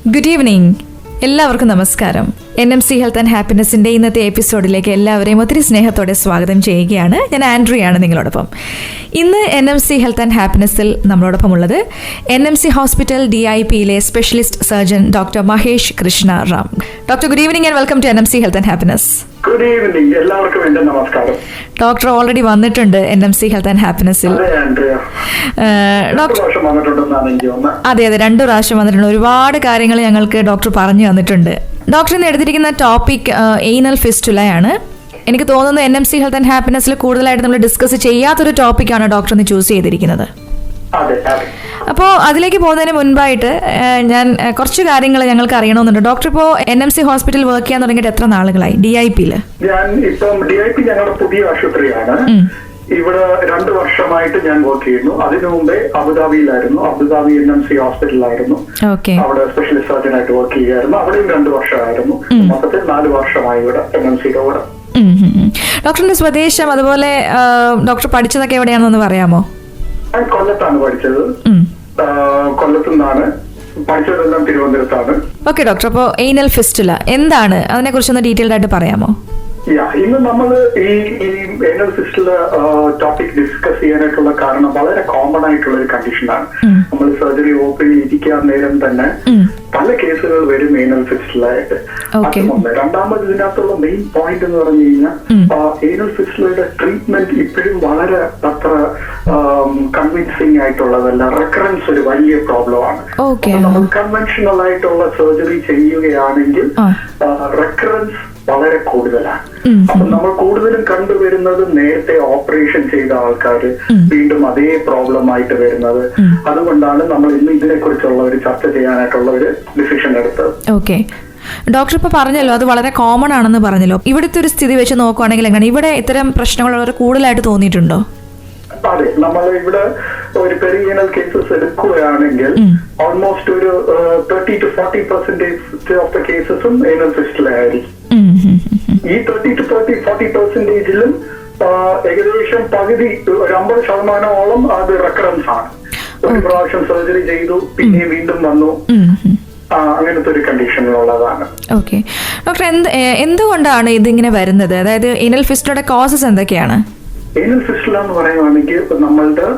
Good evening. എല്ലാവർക്കും നമസ്കാരം. NMC health and ഹാപ്പിനെസിന്റെ ഇന്നത്തെ എപ്പിസോഡിലേക്ക് എല്ലാവരെയും ഒത്തിരി സ്നേഹത്തോടെ സ്വാഗതം ചെയ്യുകയാണ്. ഞാൻ ആൻഡ്രിയാണ് നിങ്ങളോടൊപ്പം. ഇന്ന് NMC ഹെൽത്ത് ആൻഡ് ഹാപ്പിനെസിൽ നമ്മളോടൊപ്പം ഉള്ളത് NMC ഹോസ്പിറ്റൽ DIPയിലെ specialist surgeon doctor Mahesh Krishna Ram. Doctor, good evening and welcome to NMC health and happiness. Good evening, എല്ലാവർക്കും എന്റെ നമസ്കാരം. ഡോക്ടർ ഓൾറെഡി വന്നിട്ടുണ്ട് NMC ഹെൽത്ത് ആൻഡ് ഹാപ്പിനെസിൽ. അതെ, 2 പ്രാവശ്യം വന്നിട്ടുണ്ട്. ഒരുപാട് കാര്യങ്ങൾ ഞങ്ങൾക്ക് ഡോക്ടർ പറഞ്ഞു തന്നിട്ടുണ്ട്. ഡോക്ടർ ഇന്ന് എടുത്തിരിക്കുന്ന ടോപ്പിക് എയ്നൽ ഫിസ്റ്റുലയാണ്. എനിക്ക് തോന്നുന്നു NMC ഹെൽത്ത് ആൻഡ് ഹാപ്പിനെസിൽ കൂടുതലായിട്ട് നമ്മൾ ഡിസ്കസ് ചെയ്യാത്തൊരു ടോപ്പിക്കാണ് ഡോക്ടർ ഇന്ന് ചൂസ് ചെയ്തിരിക്കുന്നത്. അപ്പോൾ അതിലേക്ക് പോകുന്നതിന് മുൻപായിട്ട് ഞാൻ കുറച്ച് കാര്യങ്ങൾ ഞങ്ങൾക്ക് അറിയണമെന്നുണ്ട്. ഡോക്ടർ, ഇപ്പോൾ NMC ഹോസ്പിറ്റൽ വർക്ക് ചെയ്യാൻ തുടങ്ങിയിട്ട് എത്ര നാളുകളായി DIPയിൽ? ഞാൻ ഇപ്പം DIP ഞങ്ങളുടെ പുതിയ ആശുപത്രിയാണ്. ഇവിടെ 2 വർഷമായിട്ട് ഞാൻ വർക്ക് ചെയ്യുന്നു. അതിനു മുമ്പേ അബുദാബിയിലായിരുന്നു. Abu Dhabi NMC ഹോസ്പിറ്റലിലായിരുന്നു. അവിടെ സ്പെഷ്യലിസ്റ്റ് സർജനായിട്ട് വർക്ക് ചെയ്യുകയായിരുന്നു. അവിടെയും 2 വർഷമായിരുന്നു. മൊത്തത്തിൽ 4 വർഷമായി ഇവിടെ NMCയുടെ കൂടെ. ഡോക്ടറിന്റെ സ്വദേശം, അതുപോലെ ഡോക്ടർ പഠിച്ചതൊക്കെ എവിടെയാണെന്ന് പറയാമോ? ഞാൻ കൊല്ലത്താണ് പഠിച്ചത്. കൊല്ലത്തു നിന്നാണ് പഠിച്ചതെല്ലാം തിരുവനന്തപുരത്താണ്. ഓക്കെ ഡോക്ടർ, അപ്പോൾ എയ്നൽ ഫിസ്റ്റുല എന്താണ്, അതിനെ കുറിച്ചൊന്ന് ഡീറ്റെയിൽഡ് ആയിട്ട് പറയാമോ? ഇന്ന് നമ്മൾ ഈ എയ്നൽ ഫിസ്റ്റുല ടോപ്പിക് ഡിസ്കസ് ചെയ്യാനായിട്ടുള്ള കാരണം വളരെ കോമൺ ആയിട്ടുള്ള ഒരു കണ്ടീഷനാണ്. നമ്മൾ സർജറി ഓപ്പണിൽ ഇരിക്കാൻ നേരം തന്നെ പല കേസുകൾ വരും എയ്നൽ ഫിസ്റ്റുലയായിട്ട്. രണ്ടാമത് ഇതിനകത്തുള്ള മെയിൻ പോയിന്റ് എന്ന് പറഞ്ഞു കഴിഞ്ഞാൽ എയ്നൽ ഫിസ്റ്റുലയുടെ ട്രീറ്റ്മെന്റ് ഇപ്പോഴും വളരെ അത്ര കൺവിൻസിങ് ആയിട്ടുള്ളതല്ല. റെക്കറൻസ് ഒരു വലിയ പ്രോബ്ലം ആണ്. നമ്മൾ കൺവെൻഷണൽ ആയിട്ടുള്ള സർജറി ചെയ്യുകയാണെങ്കിൽ റെക്കറൻസ് വളരെ കൂടുതലാണ്. അപ്പൊ നമ്മൾ കൂടുതലും കണ്ടുവരുന്നത് നേരത്തെ ഓപ്പറേഷൻ ചെയ്ത ആൾക്കാർ വീണ്ടും അതേ പ്രോബ്ലം ആയിട്ട് വരുന്നത്. അതുകൊണ്ടാണ് നമ്മൾ ഇന്ന് ഇതിനെ കുറിച്ചുള്ള ഒരു ചർച്ച ചെയ്യാനായിട്ടുള്ള ഒരു ഡിസിഷൻ എടുത്തത്. ഓക്കെ ഡോക്ടർ, ഇപ്പൊ പറഞ്ഞല്ലോ അത് വളരെ കോമൺ ആണെന്ന് പറഞ്ഞല്ലോ. ഇവിടുത്തെ ഒരു സ്ഥിതി വെച്ച് നോക്കുവാണെങ്കിൽ എങ്ങനെ, ഇവിടെ ഇത്തരം പ്രശ്നങ്ങൾ വളരെ കൂടുതലായിട്ട് തോന്നിയിട്ടുണ്ടോ? അതെ, നമ്മൾ ഇവിടെ ഒരു പെരിയനൽ കേസസ് എടുക്കുകയാണെങ്കിൽ ഓൾമോസ്റ്റ് ഒരു 30 to 40% ഓഫ് ദ കേസസും എയ്നൽ ഫിസ്റ്റുലയായിരിക്കും. ഈ 30 to 40% ഏകദേശം പകുതി, ഒരു 50% അത് റെക്കറൻസ് ആണ്. ഒരു പ്രാവശ്യം സർജറി ചെയ്തു, പിന്നെ വീണ്ടും വന്നു, അങ്ങനത്തെ ഒരു കണ്ടീഷനിലുള്ളതാണ്. ഓക്കെ ഡോക്ടർ, എന്തുകൊണ്ടാണ് ഇതിങ്ങനെ വരുന്നത്? അതായത് എയ്നൽ ഫിസ്റ്റുലയുടെ കോസസ് എന്തൊക്കെയാണ്? എയ്നൽ ഫിസ്റ്റുല എന്ന് പറയുകയാണെങ്കിൽ നമ്മളുടെ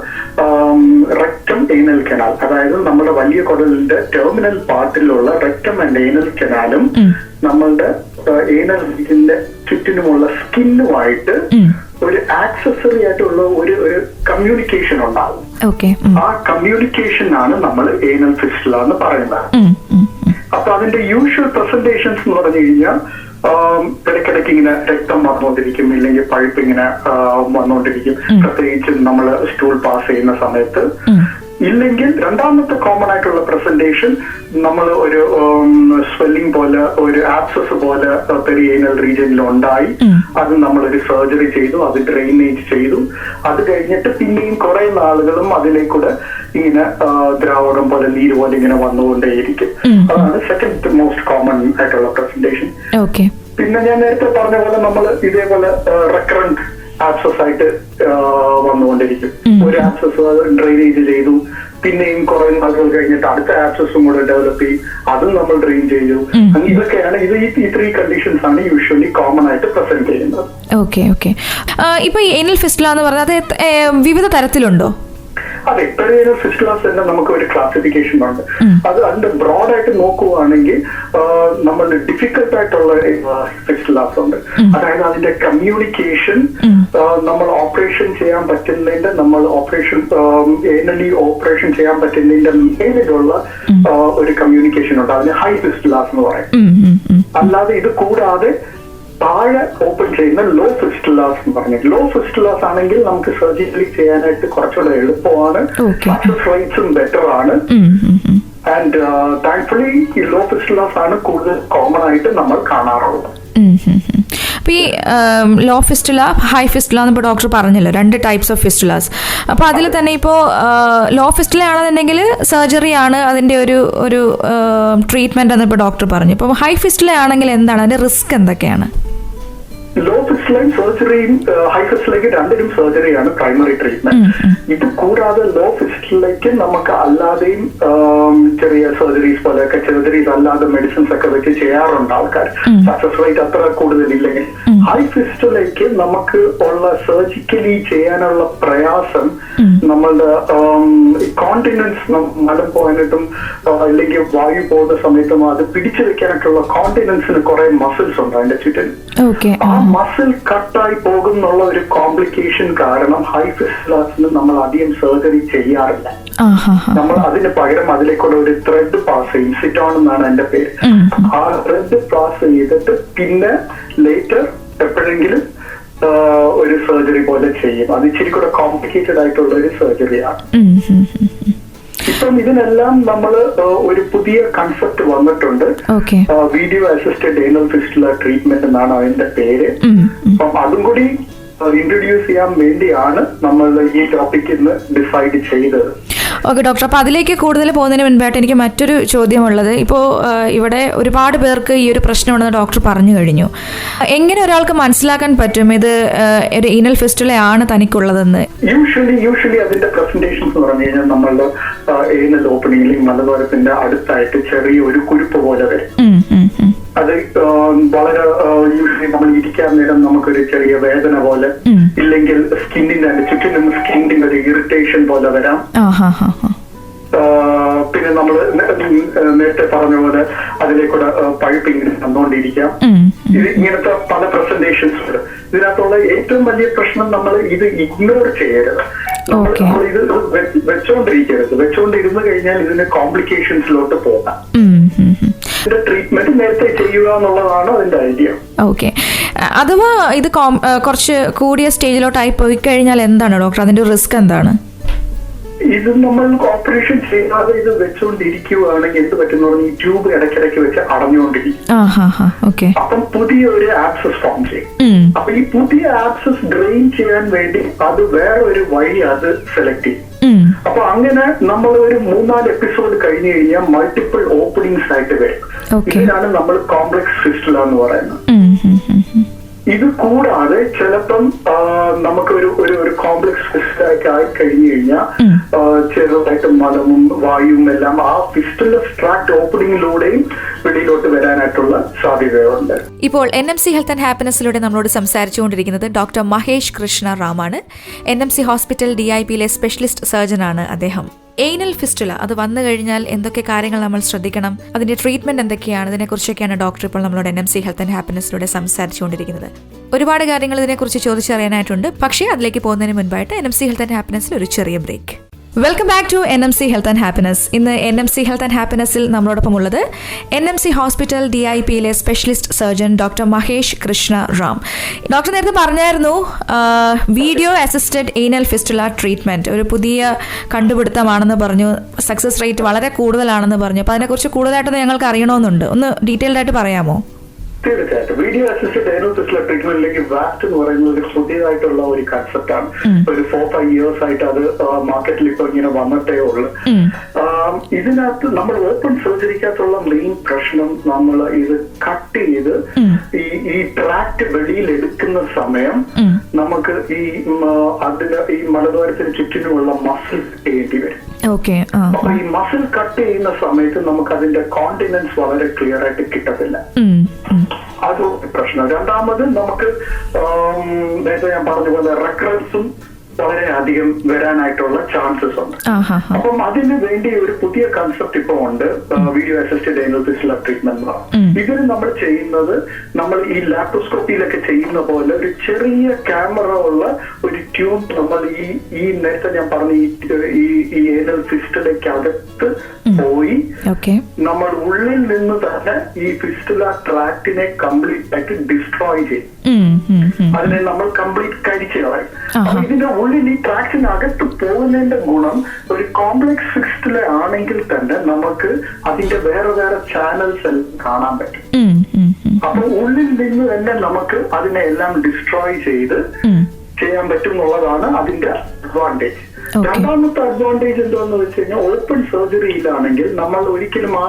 റെക്ടം എയ്നൽ കനാൽ, അതായത് നമ്മുടെ വലിയ കുടലിന്റെ ടെർമിനൽ പാർട്ടിലുള്ള റെക്ടം ആൻഡ് എയ്നൽ കനാലും നമ്മളുടെ എയ്നൽ റീജിയന്റെ ചുറ്റിനുമുള്ള സ്കിന്നുമായിട്ട് ഒരു ആക്സസറി ആയിട്ടുള്ള ഒരു കമ്മ്യൂണിക്കേഷൻ ഉണ്ടാവും. ആ കമ്മ്യൂണിക്കേഷൻ ആണ് നമ്മൾ എയ്നൽ ഫിസ്റ്റുല എന്ന് പറയുന്നത്. അപ്പൊ അതിന്റെ യൂഷ്വൽ പ്രസന്റേഷൻസ് എന്ന് പറഞ്ഞു കഴിഞ്ഞാൽ ഇടയ്ക്കിടയ്ക്ക് ഇങ്ങനെ രക്തം വന്നുകൊണ്ടിരിക്കും, ഇല്ലെങ്കിൽ പഴുപ്പ് ഇങ്ങനെ വന്നുകൊണ്ടിരിക്കും, പ്രത്യേകിച്ച് നമ്മൾ സ്റ്റൂൾ പാസ് ചെയ്യുന്ന സമയത്ത്. ഇല്ലെങ്കിൽ രണ്ടാമത്തെ കോമൺ ആയിട്ടുള്ള പ്രസന്റേഷൻ നമ്മൾ ഒരു സ്വെല്ലിംഗ് പോലെ, ഒരു ആബ്സസ് പോലെ പെരിയനൽ റീജിയനിൽ ഉണ്ടായി. അത് നമ്മളൊരു സർജറി ചെയ്തു, അത് ഡ്രെയിനേജ് ചെയ്തു. അത് കഴിഞ്ഞിട്ട് പിന്നെയും കുറെ നാളുകളും അതിലേക്കൂടെ ഇങ്ങനെ ദ്രാവകം പോലെ, നീര് പോലെ ഇങ്ങനെ വന്നുകൊണ്ടേയിരിക്കും. അതാണ് സെക്കൻഡ് മോസ്റ്റ് കോമൺ ആയിട്ടുള്ള പ്രസന്റേഷൻ. പിന്നെ ഞാൻ നേരത്തെ പറഞ്ഞ പോലെ നമ്മൾ ഇതേപോലെ റെക്കറന്റ് ആക്സസ് ആയിട്ട് വന്നുകൊണ്ടിരിക്കും. ഒരു ആക്സസ് ഡ്രെയിനേജ് ചെയ്തു, പിന്നെയും കുറെ നാളുകൾ കഴിഞ്ഞിട്ട് അടുത്ത ആക്സസും കൂടെ ഡെവലപ്പ് ചെയ്യും, അതും നമ്മൾ ഡ്രെയിൻ ചെയ്തു. ഇതൊക്കെയാണ് ഈ 3 കണ്ടീഷൻസ് ആണ് യൂഷ്വലി കോമൺ ആയിട്ട് പ്രസന്റ് ചെയ്യുന്നത്. ഓക്കെ ഓക്കെ ഇപ്പൊ എയ്നൽ ഫിസ്റ്റുല എന്ന് പറഞ്ഞാൽ അത് വിവിധ തരത്തിലുണ്ടോ? അതെ, പെരിയനൽ ഫിസ്റ്റുലാസ് തന്നെ നമുക്ക് ഒരു ക്ലാസിഫിക്കേഷൻ ഉണ്ട്. അത് അതിന്റെ ബ്രോഡായിട്ട് നോക്കുകയാണെങ്കിൽ നമ്മൾ ഡിഫിക്കൽട്ട് ആയിട്ടുള്ള ഫിസ്റ്റുലാസ് ഉണ്ട്. അതായത് അതിന്റെ കമ്മ്യൂണിക്കേഷൻ നമ്മൾ ഓപ്പറേഷൻ ചെയ്യാൻ പറ്റുന്നതിന്റെ, നമ്മൾ ഓപ്പറേഷൻ ഏനലി ഓപ്പറേഷൻ ചെയ്യാൻ പറ്റുന്നതിന്റെ മേലിലുള്ള ഒരു കമ്മ്യൂണിക്കേഷൻ ഉണ്ട്. അതിന് ഹൈ ഫിസ്റ്റുലാസ് എന്ന് പറയും. അല്ലാതെ ഇത് കൂടാതെ താഴെ ഓപ്പൺ ചെയ്യുന്ന ലോ ഫിസ്റ്റുലാസ് എന്ന് പറഞ്ഞിട്ട്, ലോ ഫിസ്റ്റുലാസ് ആണെങ്കിൽ നമുക്ക് സർജറി ചെയ്യാനായിട്ട് കുറച്ചുകൂടെ എളുപ്പമാണ്, സക്സസ് റേറ്റ്സും ബെറ്റർ ആണ്. ആൻഡ് താങ്ക്ഫുള്ളി ഈ ലോ ഫിസ്റ്റുലാസ് ആണ് കൂടുതൽ കോമൺ ആയിട്ട് നമ്മൾ കാണാറുള്ളത്. അപ്പോൾ ഈ ലോ ഫിസ്റ്റുല, ഹൈ ഫിസ്റ്റുല എന്നിപ്പോൾ ഡോക്ടർ പറഞ്ഞല്ലോ 2 ടൈപ്സ് ഓഫ് ഫിസ്റ്റുലാസ്. അപ്പോൾ അതിൽ തന്നെ ഇപ്പോൾ ലോ ഫിസ്റ്റുല ആണെന്നുണ്ടെങ്കിൽ സർജറി ആണ് അതിൻ്റെ ഒരു ട്രീറ്റ്മെൻറ്റ് എന്ന് ഇപ്പോൾ ഡോക്ടർ പറഞ്ഞു. ഇപ്പോൾ ഹൈ ഫിസ്റ്റുല ആണെങ്കിൽ എന്താണ് അതിൻ്റെ റിസ്ക് എന്തൊക്കെയാണ്? ലോ ഫിസ്റ്റുല ഫിസ്റ്റുലയും സർജറിയും ഹൈ ഫിസ്റ്റുലയ്ക്ക് രണ്ടിനും സർജറിയാണ് പ്രൈമറി ട്രീറ്റ്മെന്റ്. ഇത് കൂടാതെ ലോ ഫിസ്റ്റുലയ്ക്ക് നമുക്ക് അല്ലാതെയും ചെറിയ സർജറീസ് പോലെയൊക്കെ സർജറീസ് അല്ലാതെ മെഡിസിൻസ് ഒക്കെ വെച്ച് ചെയ്യാറുണ്ട് ആൾക്കാർ. സക്സസ് റേറ്റ് അത്ര കൂടുതലില്ലെങ്കിൽ ഹൈ ഫിസ്റ്റുലയ്ക്ക് നമുക്ക് ഉള്ള സർജിക്കലി ചെയ്യാനുള്ള പ്രയാസം നമ്മളുടെ കോണ്ടിനൻസ് മലം പോകാനായിട്ടും അല്ലെങ്കിൽ വായു പോകുന്ന സമയത്തും അത് പിടിച്ചു വെക്കാനായിട്ടുള്ള കോണ്ടിനൻസിന് കുറെ മസിൽസ് ഉണ്ട് അതിന്റെ ചുറ്റും. ആ മസിൽ കട്ടായി പോകുന്നുള്ള ഒരു കോംപ്ലിക്കേഷൻ കാരണം ഹൈ ഫിസ്റ്റുലാസിന് നമ്മൾ അധികം സർജറി ചെയ്യാറില്ല. നമ്മൾ അതിന് പകരം അതിലേക്കുള്ള ഒരു ത്രെഡ് പാസ് ചെയ്യും. സിറ്റോൺ എന്നാണ് എന്റെ പേര്. ആ ത്രെഡ് പാസ് ചെയ്തിട്ട് പിന്നെ ലേറ്റർ എപ്പോഴെങ്കിലും ഒരു സർജറി പോലെ ചെയ്യും. അത് ഇച്ചിരി കൂടെ കോംപ്ലിക്കേറ്റഡ് ആയിട്ടുള്ള ഒരു സർജറിയാണ്. ഇപ്പം ഇതിനെല്ലാം നമ്മൾ ഒരു പുതിയ കൺസെപ്റ്റ് വന്നിട്ടുണ്ട്. Video assisted anal fistula treatment എന്നാണ് അതിന്റെ പേര്. അപ്പം അതും കൂടി ഇൻട്രൊഡ്യൂസ് ചെയ്യാൻ വേണ്ടിയാണ് നമ്മൾ ഈ ടോപ്പിക് ഇന്ന് ഡിസൈഡ് ചെയ്തത്. ഓക്കെ ഡോക്ടർ, അപ്പോൾ അതിലേക്ക് കൂടുതൽ പോകുന്നതിന് മുൻപായിട്ട് എനിക്ക് മറ്റൊരു ചോദ്യമുള്ളത്, ഇപ്പോൾ ഇവിടെ ഒരുപാട് പേർക്ക് ഈ ഒരു പ്രശ്നമുണ്ടെന്ന് ഡോക്ടർ പറഞ്ഞു കഴിഞ്ഞു. എങ്ങനെ ഒരാൾക്ക് മനസ്സിലാക്കാൻ പറ്റും ഇത് ഒരു ഈനൽ ഫിസ്റ്റുലയാണ് തനിക്കുള്ളതെന്ന്? യൂഷ്വലി അതിന്റെ പ്രസന്റേഷൻസ് എന്ന് പറഞ്ഞു കഴിഞ്ഞാൽ നമ്മളുടെ ഏനൽ ഓപ്പണിംഗിൽ മലദ്വാരത്തിന്റെ അടുത്തായിട്ട് ചെറിയ ഒരു കുരുപ്പ് പോലെ വരും. അത് വളരെ യൂഷ്വലി നമ്മൾ ഇരിക്കാൻ നേരം നമുക്കൊരു ചെറിയ വേദന പോലെ, ഇല്ലെങ്കിൽ സ്കിന്നിന്റെ ചുറ്റിനും സ്കിന്നിന്റെ ഒരു ഇറിറ്റേഷൻ പോലെ വരാം. പിന്നെ നമ്മൾ നേരത്തെ പറഞ്ഞ പോലെ അതിലേക്കൂടെ പഴുപ്പിങ്ങനെ വന്നുകൊണ്ടിരിക്കാം. ഇത് ഇങ്ങനത്തെ പല പ്രസന്റേഷൻസ് ഉണ്ട്. ഇതിനകത്തുള്ള ഏറ്റവും വലിയ പ്രശ്നം നമ്മൾ ഇത് ഇഗ്നോർ ചെയ്യരുത്. നമ്മൾ ഇത് വെച്ചോണ്ടിരിക്കരുത്. വെച്ചോണ്ടിരുന്നു കഴിഞ്ഞാൽ ഇതിന് കോംപ്ലിക്കേഷൻസിലോട്ട് പോകാം. ട്രീറ്റ്മെന്റ് നേരത്തെ ചെയ്യുക എന്നുള്ളതാണ് അതിന്റെ ഐഡിയ. ഓക്കെ, അഥവാ ഇത് കുറച്ച് കൂടിയ സ്റ്റേജിലോട്ടായി പോയി കഴിഞ്ഞാൽ എന്താണ് ഡോക്ടർ അതിന്റെ റിസ്ക് എന്താണ്? ഇത് നമ്മൾ ഓപ്പറേഷൻ ചെയ്യാതെ ഇത് വെച്ചുകൊണ്ടിരിക്കുകയാണെങ്കിൽ എന്ത് പറ്റുന്ന പറഞ്ഞാൽ ഈ ട്യൂബ് ഇടയ്ക്കിടയ്ക്ക് വെച്ച് അടഞ്ഞുകൊണ്ടിരിക്കും. അപ്പം പുതിയ ഒരു ആക്സസ് ഫോം ചെയ്യും. അപ്പൊ ഈ പുതിയ ആക്സസ് ഡ്രെയിൻ ചെയ്യാൻ വേണ്ടി അത് വേറെ ഒരു വഴി അത് സെലക്ട് ചെയ്യും. അപ്പൊ അങ്ങനെ നമ്മൾ ഒരു 3-4 എപ്പിസോഡ് കഴിഞ്ഞു കഴിഞ്ഞാൽ മൾട്ടിപ്പിൾ ഓപ്പണിങ്സ് ആയിട്ട് വരും. ഇതിനാണ് നമ്മൾ കോംപ്ലക്സ് ഫിസ്റ്റുല എന്ന് പറയുന്നത്. ഇത് കൂടാതെ ചിലപ്പം നമുക്ക് ഒരു കോംപ്ലക്സ് ഫിസ്റ്റുലൊക്കെ ആയി കഴിഞ്ഞു കഴിഞ്ഞാൽ ചെറുതായിട്ട് മലവും വായുവും എല്ലാം ആ ഫിസ്റ്റുലസ് ട്രാക്ട് ഓപ്പണിംഗിലൂടെയും വെളിയിലോട്ട് വരാനായിട്ടുള്ള സാധ്യതകളുണ്ട്. ഇപ്പോൾ NMC ഹെൽത്ത് ആൻഡ് ഹാപ്പിനെസ്സിലൂടെ നമ്മളോട് സംസാരിച്ചുകൊണ്ടിരിക്കുന്നത് ഡോക്ടർ മഹേഷ് കൃഷ്ണ റാമാണ്. NMC ഹോസ്പിറ്റൽ DIPയിലെ സ്പെഷ്യലിസ്റ്റ് സർജനാണ് അദ്ദേഹം. ഏനൽ ഫിസ്റ്റുല അത് വന്നു കഴിഞ്ഞാൽ എന്തൊക്കെ കാര്യങ്ങൾ നമ്മൾ ശ്രദ്ധിക്കണം, അതിന്റെ ട്രീറ്റ്മെന്റ് എന്തൊക്കെയാണ്, ഇതിനെക്കുറിച്ചൊക്കെയാണ് ഡോക്ടർ ഇപ്പോൾ നമ്മളോട് NMC ഹെൽത്ത് ആൻഡ് ഹാപ്പിനെസ്സിലൂടെ സംസാരിച്ചുകൊണ്ടിരിക്കുന്നത്. ഒരുപാട് കാര്യങ്ങൾ ഇതിനെക്കുറിച്ച് ചോദിച്ചറിയാനായിട്ടുണ്ട്. പക്ഷേ അതിലേക്ക് പോകുന്നതിന് മുൻപായിട്ട് NMC ഹെൽത്ത് ആൻഡ് ഹാപ്പിനെസ്സിൽ ഒരു ചെറിയ break. Welcome back to NMC health and happiness. ഇന്ന് NMC ഹെൽത്ത് ആൻഡ് ഹാപ്പിനെസ്സിൽ നമ്മളോടൊപ്പം ഉള്ളത് NMC ഹോസ്പിറ്റൽ DIPയിലെ specialist surgeon doctor Mahesh Krishna Ram. Doctor നേരത്തെ പറഞ്ഞായിരുന്നു video assisted anal fistula treatment ഒരു പുതിയ കണ്ടുപിടുത്തമാണെന്ന് പറഞ്ഞു, സക്സസ് റേറ്റ് വളരെ കൂടുതലാണെന്ന് പറഞ്ഞു. അപ്പോൾ അതിനെക്കുറിച്ച് കൂടുതലായിട്ടൊന്ന് ഞങ്ങൾക്ക് അറിയണമെന്നുണ്ട്. ഒന്ന് ഡീറ്റെയിൽഡ് ആയിട്ട് പറയാമോ? തീർച്ചയായിട്ടും. വീഡിയോ അസിസ്റ്റഡ് ഏനൽ ഫിസ്റ്റുല ട്രീറ്റ്മെന്റിലേക്ക് വാക്ട് എന്ന് പറയുന്നത് ഒരു പുതിയതായിട്ടുള്ള ഒരു കൺസെപ്റ്റ് ആണ്. ഒരു 4-5 ഇയേഴ്സ് ആയിട്ട് അത് മാർക്കറ്റിൽ ഇപ്പൊ ഇങ്ങനെ വന്നിട്ടേ ഉള്ളു. ഇതിനകത്ത് നമ്മൾ ഓപ്പൺ സർജറിക്കകത്തുള്ള മെയിൻ പ്രശ്നം നമ്മൾ ഇത് കട്ട് ചെയ്ത് ഈ ട്രാക്ട് വെളിയിൽ എടുക്കുന്ന സമയം നമുക്ക് ഈ മലദ്വാരത്തിന് ചുറ്റിനുമുള്ള മസിൽ ചെയ്യേണ്ടി വരും. അപ്പൊ ഈ മസിൽ കട്ട് ചെയ്യുന്ന സമയത്ത് നമുക്ക് അതിന്റെ കോണ്ടിനൻസ് വളരെ ക്ലിയർ ആയിട്ട് കിട്ടത്തില്ല. അതൊരു പ്രശ്നം. രണ്ടാമത് നമുക്ക് നേരത്തെ ഞാൻ പറഞ്ഞ പോലെ റെക്കറൻസും വളരെ അധികം വരാനായിട്ടുള്ള ചാൻസസ് ഉണ്ട്. അപ്പം അതിന് വേണ്ടി ഒരു പുതിയ കൺസെപ്റ്റ് ഇപ്പൊ ഉണ്ട്, video assisted anal fistula treatment. ഇതിന് നമ്മൾ ചെയ്യുന്നത് നമ്മൾ ഈ ലാപ്രോസ്കോപ്പിയിലൊക്കെ ചെയ്യുന്ന പോലെ ഒരു ചെറിയ ക്യാമറ ഉള്ള ഒരു ട്യൂബ് നമ്മൾ ഈ നേരത്തെ ഞാൻ പറഞ്ഞ ഈ ഏനൽ ഫിസ്റ്റുലയ്ക്ക് അകത്ത് പോയി നമ്മൾ ഉള്ളിൽ നിന്ന് തന്നെ ഈ ഫിസ്റ്റുല ട്രാക്റ്റിനെ കംപ്ലീറ്റ് ആയിട്ട് ഡിസ്ട്രോയ് ചെയ്യും. അതിനെ നമ്മൾ കംപ്ലീറ്റ് കരിച്ചു കളയും. അപ്പൊ ഇതിന്റെ ഉള്ളിൽ ഈ ട്രാക്റ്റിനകത്ത് പോകുന്നതിന്റെ ഗുണം ഒരു കോംപ്ലക്സ് ഫിസ്റ്റുല ആണെങ്കിൽ തന്നെ നമുക്ക് അതിന്റെ വേറെ വേറെ ചാനൽസ് എല്ലാം കാണാൻ പറ്റും. അപ്പൊ ഉള്ളിൽ നിന്ന് തന്നെ നമുക്ക് അതിനെ എല്ലാം ഡിസ്ട്രോയ് ചെയ്ത് ചെയ്യാൻ പറ്റും എന്നുള്ളതാണ് അതിന്റെ അഡ്വാൻറ്റേജ്. രണ്ടാമത്തെ അഡ്വാൻറ്റേജ് എന്താണെന്ന് വെച്ച് കഴിഞ്ഞാൽ ഓപ്പൺ സർജറിയിലാണെങ്കിൽ നമ്മൾ ഒരിക്കലും ആ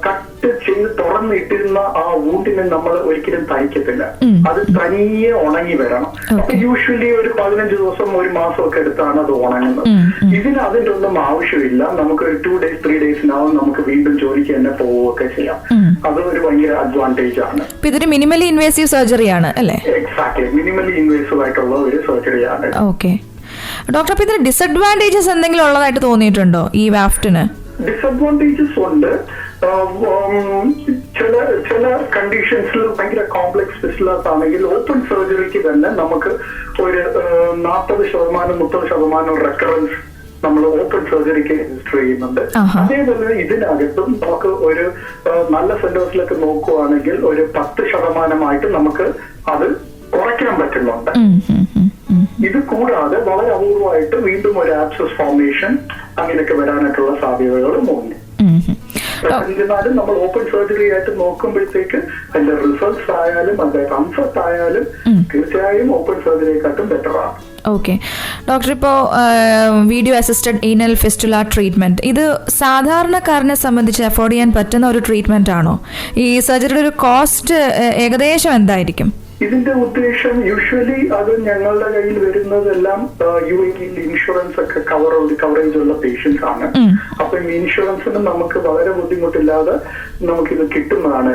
കട്ട് ചെയ്ത് തുറന്നിട്ടിരുന്ന ആ വൂണ്ടിനെ ഇതിന് നമ്മൾ ഒരിക്കലും തയ്ക്കത്തില്ല. അത് തനിയെ ഉണങ്ങി വരണം. അപ്പൊ യൂഷ്വലി ഒരു 15 ദിവസം 1 മാസം ഒക്കെ എടുത്താണ് അത് ഉണങ്ങുന്നത്. ഇതിന് അതിന്റെ ഒന്നും ആവശ്യമില്ല. നമുക്ക് ഒരു 2 days 3 daysനാവും നമുക്ക് വീണ്ടും ജോലിക്ക് തന്നെ പോവുകയൊക്കെ ചെയ്യാം. അത് ഒരു ഭയങ്കര അഡ്വാൻറ്റേജ് ആണ്. ഇതൊരു മിനിമലി ഇൻവേസീവ് സർജറിയാണ് അല്ലേ? എക്സാക്ട്ലി, മിനിമലി ഇൻവേസീവ് ആയിട്ടുള്ള ഒരു സർജറിയാണ്. ഓക്കെ ഡോക്ടർ, അപ്പൊ ഇതിന് ഡിസഡ്വാൻറ്റേജസ് എന്തെങ്കിലും ഉള്ളതായിട്ട് തോന്നിയിട്ടുണ്ടോ ഈ വാഫ്റ്റിന്? ഡിസഡ്വാൻറ്റേജസ് ഉണ്ട്. ചില കണ്ടീഷൻസിൽ ഭയങ്കര കോംപ്ലക്സ് ഫിസ്റ്റുലാസ് ആണെങ്കിൽ ഓപ്പൺ സർജറിക്ക് തന്നെ നമുക്ക് ഒരു 40%-30% റെക്കറൻസ് നമ്മൾ ഓപ്പൺ സർജറിക്ക് രജിസ്റ്റർ ചെയ്യുന്നുണ്ട്. അതേപോലെ ഇതിനകത്തും നമുക്ക് ഒരു നല്ല സെന്റേഴ്സിലൊക്കെ നോക്കുവാണെങ്കിൽ ഒരു 10% നമുക്ക് അത് കുറയ്ക്കാൻ പറ്റുന്നുണ്ട്. ഇത് കൂടാതെ വളരെ അപൂർവമായിട്ട് വീണ്ടും ഒരു ആബ്സസ് ഫോർമേഷൻ അങ്ങനെയൊക്കെ വരാനായിട്ടുള്ള സാധ്യതകളും ഉണ്ട്. എന്നിരുന്നാലും നമ്മൾ ഓപ്പൺ സർജറി ആയിട്ട് നോക്കുമ്പോഴത്തേക്ക് അതിന്റെ റിസൾട്ട്സ് ആയാലും അതിന്റെ കംഫർട്ട് ആയാലും തീർച്ചയായും ഓപ്പൺ സർജറിയെക്കാട്ടും ബെറ്റർ ആണ്. ഓക്കെ ഡോക്ടർ, ഇപ്പോൾ video assisted anal fistula treatment ഇത് സാധാരണക്കാരനെ സംബന്ധിച്ച് അഫോർഡ് ചെയ്യാൻ പറ്റുന്ന ഒരു ട്രീറ്റ്മെന്റ് ആണോ? ഈ സർജറിയുടെ ഒരു കോസ്റ്റ് ഏകദേശം എന്തായിരിക്കും? ഇതിന്റെ ഉദ്ദേശം യൂഷ്വലി അത് ഞങ്ങളുടെ കയ്യിൽ വരുന്നതെല്ലാം UAE ഇൻഷുറൻസ് ഒക്കെ കവറേജ് ഉള്ള പേഷ്യൻസ് ആണ്. അപ്പൊ ഇൻഷുറൻസിന് നമുക്ക് വളരെ ബുദ്ധിമുട്ടില്ലാതെ നമുക്കിത് കിട്ടുന്നതാണ്.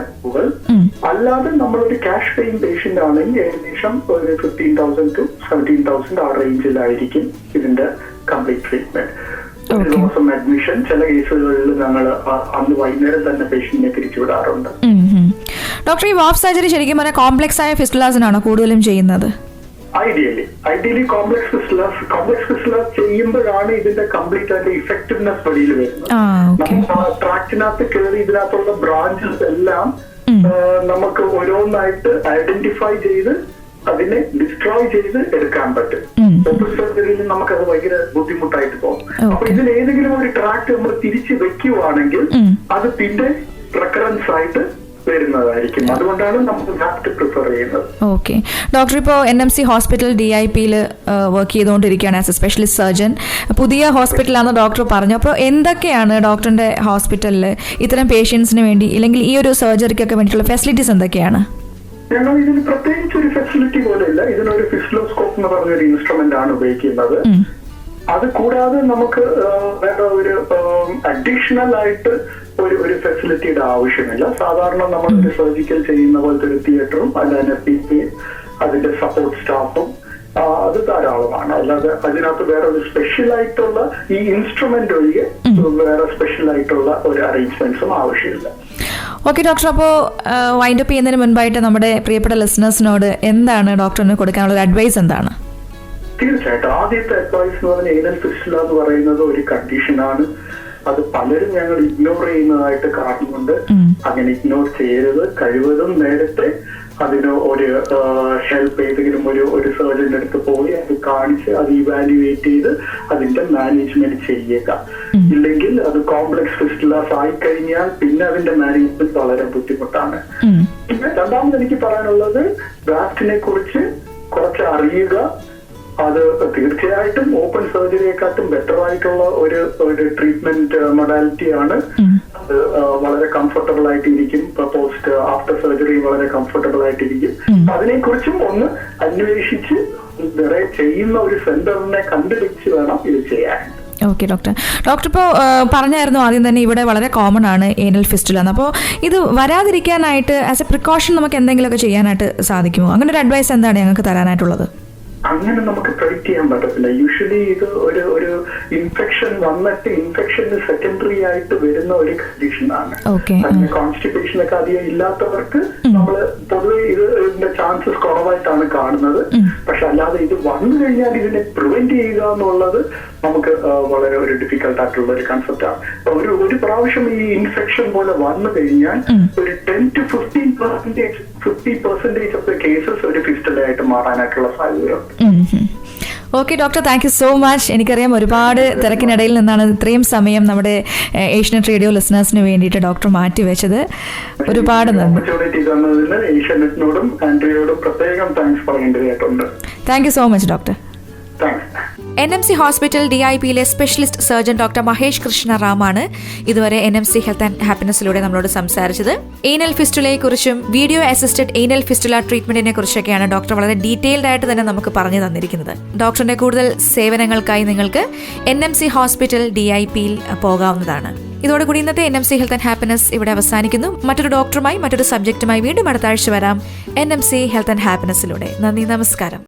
അല്ലാതെ നമ്മളൊരു ക്യാഷ് പേയിങ് പേഷ്യന്റ് ആണെങ്കിൽ ഏകദേശം ഒരു 15,000 to 17,000 ആ റേഞ്ചിലായിരിക്കും ഇതിന്റെ കംപ്ലീറ്റ് ട്രീറ്റ്മെന്റ്. ഒരു ദിവസം അഡ്മിഷൻ, ചില കേസുകളിൽ ഞങ്ങൾ അന്ന് വൈകുന്നേരം തന്നെ പേഷ്യന്റിനെ തിരിച്ചുവിടാറുണ്ട്. ഡോക്ടർ, ഈ വാഫ് സർജറി ശരിക്കും പറഞ്ഞാൽ കോംപ്ലക്സ് ആയ ഫിസ്റ്റുലാസിനാണോ കൂടുതലും ചെയ്യുന്നത്? ഐഡിയലി കോംപ്ലക്സ് ഫിസ്റ്റുലാസ് ചെയ്യുമ്പോഴാണ് ഇതിന്റെ കംപ്ലീറ്റ് ആയിട്ട് ഇഫക്റ്റീവ്നെസ് വെളിയിൽ വരുന്നത്. ട്രാക്റ്റിനകത്ത് കയറി ഇതിനകത്തുള്ള ബ്രാഞ്ചസ് എല്ലാം നമുക്ക് ഓരോന്നായിട്ട് ഐഡന്റിഫൈ ചെയ്ത് അതിനെ ഡിസ്ട്രോയ് ചെയ്ത് എടുക്കാൻ പറ്റും. ഓപ്പൺ സർജറിയിൽ നമുക്കത് ഭയങ്കര ബുദ്ധിമുട്ടായിട്ട് തോന്നും. അപ്പൊ ഇതിൽ ഏതെങ്കിലും ഒരു ട്രാക്ട് നമ്മൾ തിരിച്ചു വെക്കുവാണെങ്കിൽ അത് പിന്നെ റെക്കറൻസ് ആയിട്ട് വരുന്നതായിരിക്കും. അതുകൊണ്ടാണ് നമ്മൾ വാഫ്റ്റ് പ്രിഫർ ചെയ്യുന്നത്. ഓക്കെ ഡോക്ടർ, ഇപ്പോൾ NMC ഹോസ്പിറ്റൽ DIPയിൽ വർക്ക് ചെയ്തുകൊണ്ടിരിക്കുകയാണ് ആസ് എ സ്പെഷ്യലിസ്റ്റ് സർജൻ. പുതിയ ഹോസ്പിറ്റലാണെന്ന് ഡോക്ടർ പറഞ്ഞു. അപ്പോൾ എന്തൊക്കെയാണ് ഡോക്ടറിന്റെ ഹോസ്പിറ്റലിൽ ഇത്തരം പേഷ്യൻസിന് വേണ്ടി അല്ലെങ്കിൽ ഈ ഒരു സർജറിക്കൊക്കെ വേണ്ടിയിട്ടുള്ള ഫെസിലിറ്റീസ് എന്തൊക്കെയാണ്? ഞങ്ങൾ ഇതിന് പ്രത്യേകിച്ച് ഒരു ഫെസിലിറ്റി പോലെയില്ല. ഇതിനൊരു ഫിസ്ലോസ്കോപ്പ് എന്ന് പറഞ്ഞൊരു ഇൻസ്ട്രുമെന്റ് ആണ് ഉപയോഗിക്കുന്നത്. അത് കൂടാതെ നമുക്ക് വേറെ ഒരു അഡീഷണൽ ആയിട്ട് ഒരു ഫെസിലിറ്റിയുടെ ആവശ്യമില്ല. സാധാരണ നമ്മൾ സർജിക്കൽ ചെയ്യുന്ന പോലത്തെ ഒരു തിയേറ്ററും അതിന്റെ അതിന്റെ സപ്പോർട്ട് സ്റ്റാഫും അത് ധാരാളമാണ്. അല്ലാതെ അതിനകത്ത് വേറെ ഒരു സ്പെഷ്യൽ ആയിട്ടുള്ള ഈ ഇൻസ്ട്രുമെന്റ് ഒഴികെ വേറെ സ്പെഷ്യൽ ആയിട്ടുള്ള ഒരു അറേഞ്ച്മെന്റ്സും ആവശ്യമില്ല. ഓക്കെ ഡോക്ടർ, അപ്പോൾ വൈൻഡ് അപ്പ് ചെയ്യുന്നതിന് മുൻപായിട്ട് നമ്മുടെ പ്രിയപ്പെട്ട ലിസണേഴ്സിനോട് എന്താണ് ഡോക്ടറിന് കൊടുക്കാനുള്ള ഒരു അഡ്വൈസ് എന്താണ്? തീർച്ചയായിട്ടും ആദ്യത്തെ അഡ്വൈസ് എന്ന് പറഞ്ഞാൽ ഏനൽ ഫിസ്റ്റുല എന്ന് പറയുന്നത് ഒരു കണ്ടീഷനാണ്. അത് പലരും ഞങ്ങൾ ഇഗ്നോർ ചെയ്യുന്നതായിട്ട് കാണുന്നുണ്ട്. അങ്ങനെ ഇഗ്നോർ ചെയ്യരുത്. കഴിവതും നേരത്തെ അതിന് ഒരു ഹെൽപ്പ് ഏതെങ്കിലും ഒരു സർജന്റെ അടുത്ത് പോയി അത് കാണിച്ച് അത് ഇവാലുവേറ്റ് ചെയ്ത് അതിന്റെ മാനേജ്മെന്റ് ചെയ്യുക. ഇല്ലെങ്കിൽ അത് കോംപ്ലക്സ് ഫിസ്റ്റുലാസ് ആയി കഴിഞ്ഞാൽ പിന്നെ അതിന്റെ മാനേജ്മെന്റ് വളരെ ബുദ്ധിമുട്ടാണ്. പിന്നെ രണ്ടാമത് എനിക്ക് പറയാനുള്ളത് വാഫ്റ്റിനെ കുറിച്ച് കുറച്ച് അറിയുക. അത് തീർച്ചയായിട്ടും ഓപ്പൺ സർജറിയെക്കാട്ടും ബെറ്റർ ആയിട്ടുള്ള ഒരു ട്രീറ്റ്മെന്റ് മൊഡാലിറ്റി ആണ്. അത് വളരെ കംഫർട്ടബിൾ ആയിട്ടിരിക്കും. പോസ്റ്റ് ആഫ്റ്റർ സർജറി വളരെ കംഫർട്ടബിൾ ആയിട്ടിരിക്കും. അതിനെക്കുറിച്ചും ഒന്ന് അന്വേഷിച്ച് വേറെ ചെയ്യുന്ന ഒരു സെന്ററിനെ കണ്ടുപിടിച്ച് വേണം ഇത് ചെയ്യാൻ. ഓക്കെ ഡോക്ടർ, ഇപ്പോൾ പറഞ്ഞായിരുന്നു ആദ്യം തന്നെ ഇവിടെ വളരെ കോമൺ ആണ് ഏനൽ ഫിസ്റ്റുല. അപ്പോൾ ഇത് വരാതിരിക്കാനായിട്ട് ആസ് എ പ്രിക്കോഷൻ നമുക്ക് എന്തെങ്കിലുമൊക്കെ ചെയ്യാനായിട്ട് സാധിക്കുമോ? അങ്ങനെ ഒരു അഡ്വൈസ് എന്താണ് ഞങ്ങൾക്ക് തരാനായിട്ടുള്ളത്? അങ്ങനെ നമുക്ക് പ്രെഡിക്റ്റ് ചെയ്യാൻ പറ്റത്തില്ല. യൂഷ്വലി ഇത് ഒരു ഇൻഫെക്ഷൻ വന്നിട്ട് ഇൻഫെക്ഷന് സെക്കൻഡറി ആയിട്ട് വരുന്ന ഒരു കണ്ടീഷനാണ്. അങ്ങനെ കോൺസ്റ്റിപ്പേഷൻ ഒക്കെ അധികം ഇല്ലാത്തവർക്ക് നമ്മൾ പൊതുവെ ഇതിന്റെ ചാൻസസ് കുറവായിട്ടാണ് കാണുന്നത്. പക്ഷെ അല്ലാതെ ഇത് വന്നു കഴിഞ്ഞാൽ ഇതിനെ പ്രിവെന്റ് ചെയ്യുക എന്നുള്ളത് നമുക്ക് വളരെ ഒരു ഡിഫിക്കൽട്ട് ആയിട്ടുള്ള ഒരു കൺസെപ്റ്റാണ്. ഒരു പ്രാവശ്യം ഈ ഇൻഫെക്ഷൻ പോലെ വന്നു കഴിഞ്ഞാൽ ഒരു 10 to 50% ഓഫ് ദ കേസസ് ഒരു ഫിസ്റ്റുലയായിട്ട് മാറാനായിട്ടുള്ള സാധ്യതയുണ്ട്. Okay doctor, thank you so much. എനിക്കറിയാം ഒരുപാട് തിരക്കിനിടയിൽ നിന്നാണ് ഇത്രയും സമയം നമ്മുടെ ഏഷ്യനെറ്റ് റേഡിയോ ലിസണേഴ്സിന് വേണ്ടിയിട്ട് ഡോക്ടർ മാറ്റിവെച്ചത്. ഒരുപാട് നന്ദി. ഏഷ്യനെറ്റിനോടും ആൻഡ്രിയോടും പ്രത്യേകം താങ്ക്സ് പറയേണ്ടതായിട്ടുണ്ട്. Thank you so much doctor. Thanks. NMC hospital DIPയിലെ specialist surgeon doctor Mahesh Krishna റാമാണ് ഇതുവരെ NMC ഹെൽത്ത് ആൻഡ് ഹാപ്പിനെസ്സിലൂടെ നമ്മളോട് സംസാരിച്ചത്. എയ്നൽ ഫിസ്റ്റുലയെ കുറിച്ചും വീഡിയോ അസിസ്റ്റഡ് എയ്നൽ ഫിസ്റ്റുല ട്രീറ്റ്മെന്റിനെ കുറിച്ചൊക്കെയാണ് ഡോക്ടർ വളരെ ഡീറ്റെയിൽഡ് ആയിട്ട് തന്നെ നമുക്ക് പറഞ്ഞു തന്നിരിക്കുന്നത്. ഡോക്ടറിന്റെ കൂടുതൽ സേവനങ്ങൾക്കായി നിങ്ങൾക്ക് NMC ഹോസ്പിറ്റൽ DIPയിൽ പോകാവുന്നതാണ്. ഇതോടുകൂടി ഇന്നത്തെ NMC ഹെൽത്ത് ആൻഡ് ഹാപ്പിനെസ് ഇവിടെ അവസാനിക്കുന്നു. മറ്റൊരു ഡോക്ടറുമായി മറ്റൊരു സബ്ജക്റ്റുമായി വീണ്ടും അടുത്ത ആഴ്ച വരാം NMC ഹെൽത്ത് ആൻഡ് ഹാപ്പിനെസ്സിലൂടെ. നന്ദി, നമസ്കാരം.